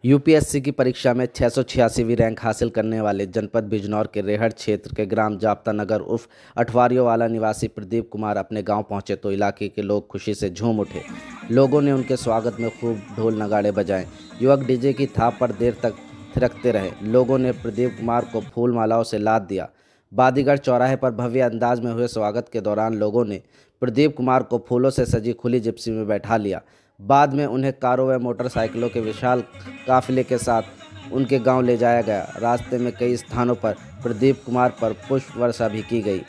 UPSC की परीक्षा में 686वीं रैंक हासिल करने वाले जनपद बिजनौर के रेहड़ क्षेत्र के ग्राम जाप्ता नगर उर्फ अठवारियों वाला निवासी प्रदीप कुमार अपने गांव पहुंचे तो इलाके के लोग खुशी से झूम उठे। लोगों ने उनके स्वागत में खूब ढोल नगाड़े बजाए। युवक डीजे की थाप पर देर तक थिरकते रहे। लोगों ने प्रदीप कुमार को फूल मालाओं से लाद दिया। बादीगढ़ चौराहे पर भव्य अंदाज में हुए स्वागत के दौरान लोगों ने प्रदीप कुमार को फूलों से सजी खुली जिप्सी में बैठा लिया। बाद में उन्हें कारों व मोटरसाइकिलों के विशाल काफिले के साथ उनके गांव ले जाया गया। रास्ते में कई स्थानों पर प्रदीप कुमार पर पुष्प वर्षा भी की गई।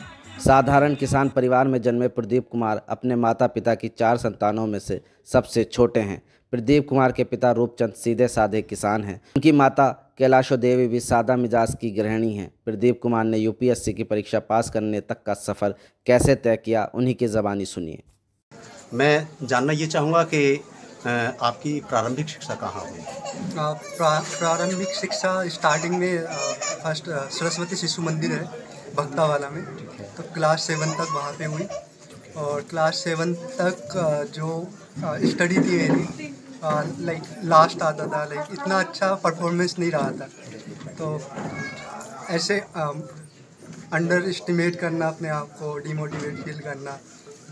साधारण किसान परिवार में जन्मे प्रदीप कुमार अपने माता पिता की 4 संतानों में से सबसे छोटे हैं। प्रदीप कुमार के पिता रूपचंद सीधे साधे किसान हैं। उनकी माता कैलाशो देवी भी सादा मिजाज की गृहिणी हैं। प्रदीप कुमार ने यूपीएससी की परीक्षा पास करने तक का सफ़र कैसे तय किया, उन्हीं की ज़बानी सुनिए। मैं जानना ये चाहूँगा कि आपकी प्रारंभिक शिक्षा कहाँ हुई? प्रारंभिक शिक्षा स्टार्टिंग में फर्स्ट सरस्वती शिशु मंदिर है भक्तावाला में, तो क्लास 7 तक वहाँ पे हुई। और क्लास 7 तक जो स्टडी थी मेरी लाइक लास्ट आता था, लाइक इतना अच्छा परफॉर्मेंस नहीं रहा था। तो ऐसे अंडर एस्टिमेट करना अपने आप को, डिमोटिवेट फील करना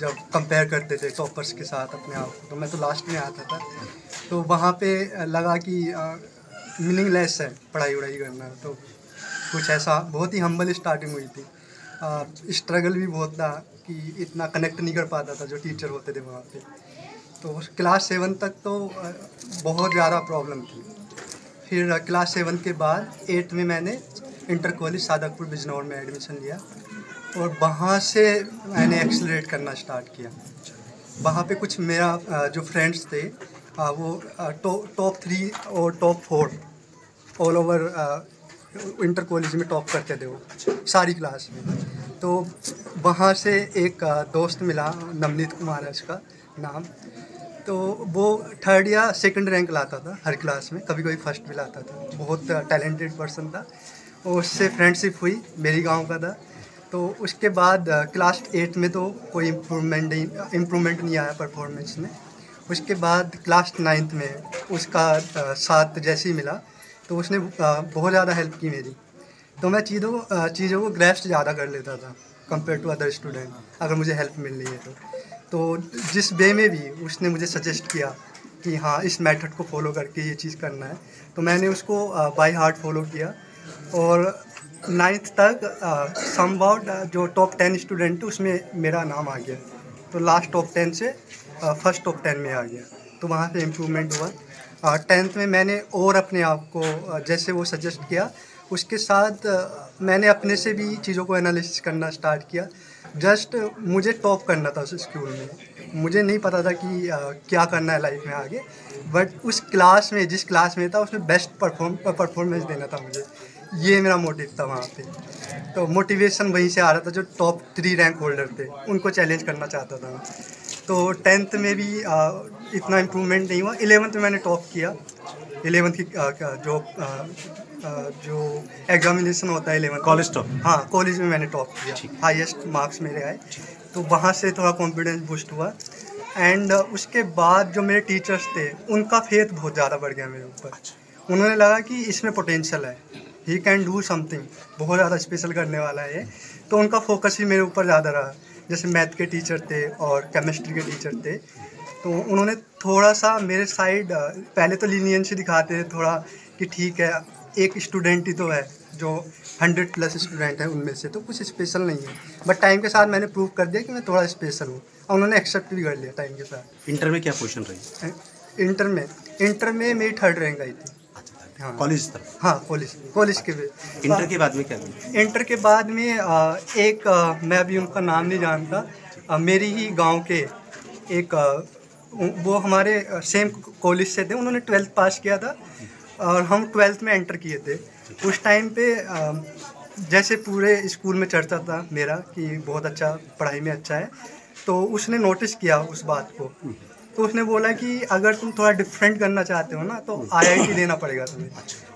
जब कंपेयर करते थे टॉपर्स के साथ अपने आप को, तो मैं तो लास्ट में आता था। तो वहाँ पे लगा कि मीनिंगलेस है पढ़ाई वढ़ाई करना। तो कुछ ऐसा बहुत ही हम्बल स्टार्टिंग हुई थी। स्ट्रगल भी बहुत था कि इतना कनेक्ट नहीं कर पाता था जो टीचर होते थे वहाँ पे। तो क्लास 7 तक तो बहुत ज़्यादा प्रॉब्लम थी। फिर क्लास 7 के बाद 8 में मैंने इंटर कॉलेज सादकपुर बिजनौर में एडमिशन लिया और वहाँ से मैंने एक्सेलरेट करना स्टार्ट किया। वहाँ पे कुछ मेरा जो फ्रेंड्स थे वो टॉप 3 और top 4 all over inter college में टॉप करते थे वो सारी क्लास में। तो वहाँ से एक दोस्त मिला, नवनीत कुमार है उसका नाम। तो वो 3rd या 2nd रैंक लाता था हर क्लास में, कभी कभी फर्स्ट भी लाता था। बहुत टैलेंटेड पर्सन था। और उससे फ्रेंडशिप हुई, मेरी गाँव का था। तो उसके बाद क्लास 8 में तो कोई इम्प्रूवमेंट नहीं आया परफॉर्मेंस में। उसके बाद क्लास 9th में उसका साथ जैसे ही मिला तो उसने बहुत ज़्यादा हेल्प की मेरी। तो मैं चीज़ों को ग्रैस्प ज़्यादा कर लेता था कंपेयर टू अदर स्टूडेंट, अगर मुझे हेल्प मिल रही है तो जिस वे में भी उसने मुझे सजेस्ट किया कि हाँ इस मेथड को फॉलो करके ये चीज़ करना है, तो मैंने उसको बाय हार्ट फॉलो किया। और 9th तक समवाउट जो टॉप 10 स्टूडेंट थे उसमें मेरा नाम आ गया। तो लास्ट टॉप 10 से फर्स्ट टॉप 10 में आ गया, तो वहाँ से इम्प्रूवमेंट हुआ। 10th में मैंने और अपने आप को जैसे वो सजेस्ट किया उसके साथ मैंने अपने से भी चीज़ों को एनालिसिस करना स्टार्ट किया। जस्ट मुझे टॉप करना था उस स्कूल में, मुझे नहीं पता था कि क्या करना है लाइफ में आगे, बट उस क्लास में जिस क्लास में था उसमें बेस्ट परफॉर्मेंस देना था मुझे। ये मेरा मोटिव था वहाँ पे। तो मोटिवेशन वहीं से आ रहा था, जो टॉप 3 रैंक होल्डर थे उनको चैलेंज करना चाहता था। तो 10th में भी इतना इम्प्रूवमेंट नहीं हुआ। 11th में मैंने टॉप किया। 11th की जो एग्जामिनेशन होता है 11th कॉलेज टॉप? हाँ, कॉलेज में मैंने टॉप किया, हाईएस्ट मार्क्स मेरे आए। तो वहाँ से थोड़ा कॉन्फिडेंस बूस्ट हुआ। एंड उसके बाद जो मेरे टीचर्स थे उनका फेथ बहुत ज़्यादा बढ़ गया मेरे ऊपर। उन्होंने लगा कि इसमें पोटेंशियल है, ही कैन डू समथिंग, बहुत ज़्यादा स्पेशल करने वाला है ये। तो उनका फोकस ही मेरे ऊपर ज़्यादा रहा। जैसे मैथ के टीचर थे और केमिस्ट्री के टीचर थे, तो उन्होंने थोड़ा सा मेरे साइड पहले तो लीनियंसी दिखाते थे थोड़ा कि ठीक है एक स्टूडेंट ही तो है, जो 100+ स्टूडेंट हैं उनमें से तो कुछ स्पेशल नहीं है। बट टाइम के साथ मैंने प्रूव कर दिया कि मैं थोड़ा स्पेशल हूँ और उन्होंने एक्सेप्ट भी कर लिया टाइम के साथ। इंटर में क्या पोजीशन रही? इंटर में मेरी 3rd रैंक आई थी। हाँ, कॉलेज तरफ? हाँ, कॉलेज के भी। इंटर के बाद में क्या हुआ? इंटर के बाद में मैं अभी उनका नाम नहीं जानता, मेरी ही गांव के एक वो हमारे सेम कॉलेज से थे। उन्होंने 12th पास किया था और हम 12th में एंटर किए थे। उस टाइम पे जैसे पूरे स्कूल में चर्चा था मेरा कि बहुत अच्छा पढ़ाई में अच्छा है, तो उसने नोटिस किया उस बात को। तो उसने बोला कि अगर तुम थोड़ा डिफरेंट करना चाहते हो ना तो आईआईटी देना पड़ेगा तुम्हें।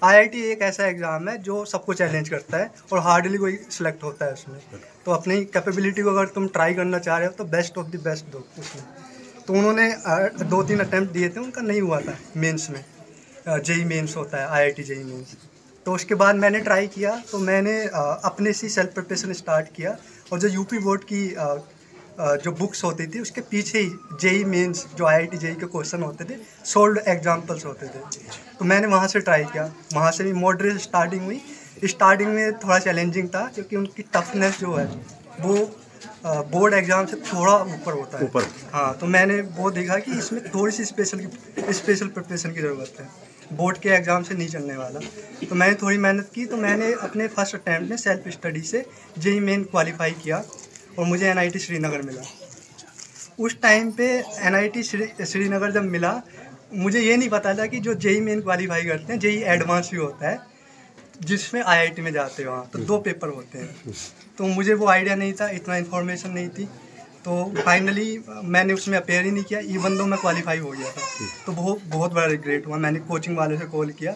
आईआईटी एक ऐसा एग्ज़ाम है जो सबको चैलेंज करता है और हार्डली कोई सिलेक्ट होता है उसमें। तो अपनी कैपेबिलिटी को अगर तुम ट्राई करना चाह रहे हो तो बेस्ट ऑफ द बेस्ट दो उसमें। तो उन्होंने 2-3 अटैम्प्ट दिए थे, उनका नहीं हुआ था मेंस में। जेई मेंस होता है, आईआईटी जेई मेंस। तो उसके बाद मैंने ट्राई किया, तो मैंने अपने से सेल्फ प्रिपरेशन स्टार्ट किया। और जो यूपी बोर्ड की जो बुक्स होती थी उसके पीछे ही जेई मेंस जो आईआईटी जेई के क्वेश्चन होते थे, सोल्ड एग्जांपल्स होते थे। तो मैंने वहाँ से ट्राई किया, वहाँ से भी मॉडरेट स्टार्टिंग हुई। स्टार्टिंग में थोड़ा चैलेंजिंग था क्योंकि उनकी टफनेस जो है वो बोर्ड एग्जाम से थोड़ा ऊपर होता है। हाँ, तो मैंने वो देखा कि इसमें थोड़ी सी स्पेशल प्रिपरेशन की ज़रूरत है, बोर्ड के एग्ज़ाम से नहीं चलने वाला। तो मैंने थोड़ी मेहनत की, तो मैंने अपने फर्स्ट अटैम्प्ट में सेल्फ स्टडी से जेई मेन क्वालिफाई किया और मुझे एनआईटी श्रीनगर मिला। उस टाइम पे एनआईटी श्रीनगर जब मिला, मुझे ये नहीं पता था कि जो जेई मेन क्वालिफाई करते हैं, जेई एडवांस भी होता है जिसमें आईआईटी में जाते हैं, वहाँ तो 2 पेपर होते हैं। तो मुझे वो आइडिया नहीं था, इतना इन्फॉर्मेशन नहीं थी। तो फाइनली मैंने उसमें अपेयर ही नहीं किया, इवन दो मैं क्वालिफाई हो गया था। तो बहुत बड़ा रिग्रेट हुआ। मैंने कोचिंग वाले से कॉल किया,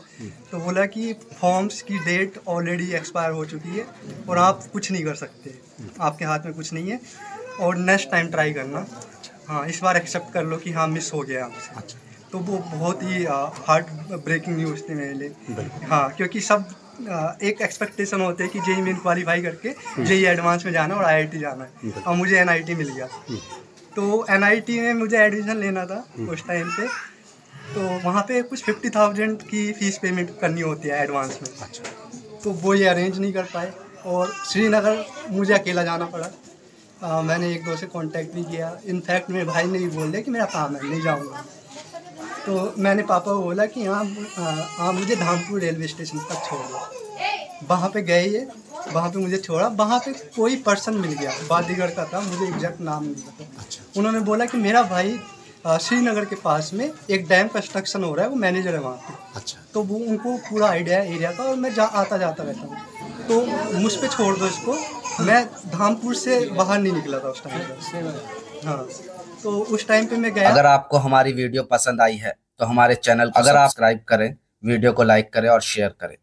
तो बोला कि फॉर्म्स की डेट ऑलरेडी एक्सपायर हो चुकी है और आप कुछ नहीं कर सकते, आपके हाथ में कुछ नहीं है और नेक्स्ट टाइम ट्राई करना। हाँ, इस बार एक्सेप्ट कर लो कि हाँ मिस हो गया आपसे। तो वो बहुत ही हार्ट ब्रेकिंग न्यूज़ थी मेरे लिए। हाँ, क्योंकि सब एक एक्सपेक्टेशन होते हैं कि जेई मेन क्वालिफाई करके जेई एडवांस में जाना और आईआईटी जाना है, और मुझे एनआईटी मिल गया। तो एनआईटी में मुझे एडमिशन लेना था उस टाइम पे, तो वहाँ पे कुछ 50,000 की फ़ीस पेमेंट करनी होती है एडवांस में। तो वो ये अरेंज नहीं कर पाए और श्रीनगर मुझे अकेला जाना पड़ा। मैंने 1-2 से कांटेक्ट भी किया। इनफैक्ट मेरे भाई ने भी बोल दिया कि मेरा काम है, नहीं जाऊँगा। तो मैंने पापा को बोला कि हाँ मुझे धामपुर रेलवे स्टेशन तक छोड़ दो। वहाँ पे गए ये, वहाँ पे मुझे छोड़ा। वहाँ पे कोई पर्सन मिल गया, बादीगढ़ का था, मुझे एग्जैक्ट नाम नहीं पता। उन्होंने बोला कि मेरा भाई श्रीनगर के पास में एक डैम कंस्ट्रक्शन हो रहा है, वो मैनेजर है वहाँ पे। तो वो उनको पूरा आइडिया है एरिया का और मैं आता जाता रहता हूँ, तो मुझ पर छोड़ दो इसको। मैं धामपुर से बाहर नहीं निकला था उस टाइम पर। हाँ, तो उस टाइम पे मैं गया। अगर आपको हमारी वीडियो पसंद आई है तो हमारे चैनल को सब्सक्राइब करें, वीडियो को लाइक करें और शेयर करें।